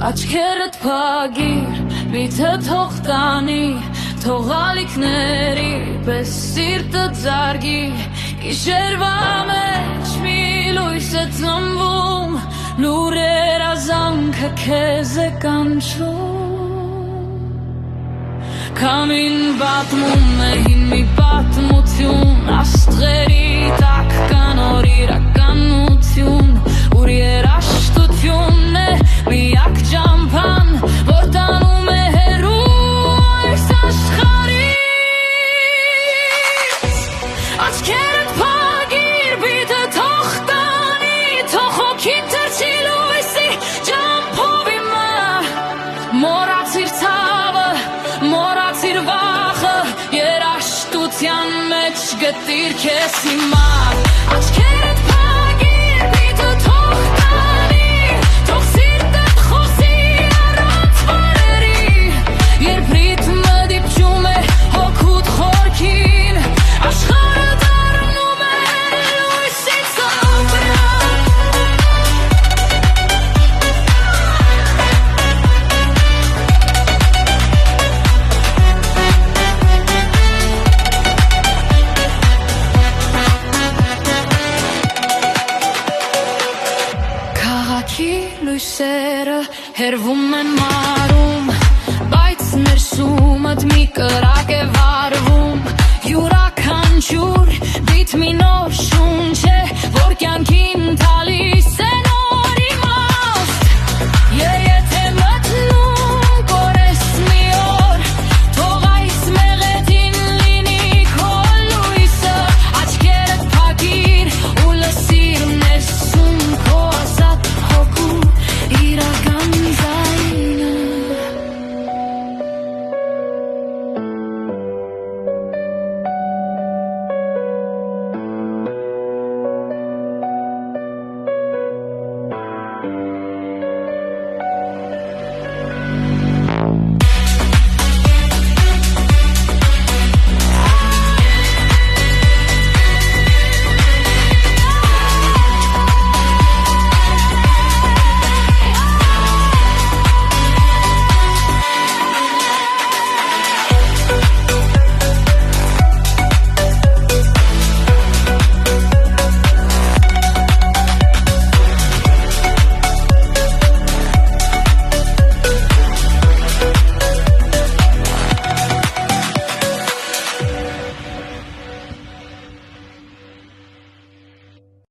Աչքերդ փագիր, միթե թող տանի, թող ալիքների պես սիրտը ձարգի, գիշերվա մեջ մի լույս է ծնվում, լուրեր ազանքը քեզ է կանչում, քամին պատմում է հին մի պատմություն, աստղերի տակ կան օր իրականություն, ուր երաշտությունն է միակ ճամփան, որ տանում է հեռու այս աշխարհից, աչքերդ փագիր, բիդը թող տանի, թող հոգին թռչի լույսի ճամփով իմը, մոռացիր ցավը, մոռացիր վախը, երաշտության մեջ գտիր քեզ հիմար, աչքերդ փագիր, բիդը թող տանի, թող սիրտդ խոսի առանց բառերի, երբ ռիթմը դիպչում է հոգուդ խորքին, աշխարհը դառնում է լույսի ծանր, քաղաքի լույսերը հերվում են մարում, բայց ներսումդ մի կրակ է վառվում, յուրաքանչյուր դիթ մի նոր շունչ է, որ կյանքին տալիս է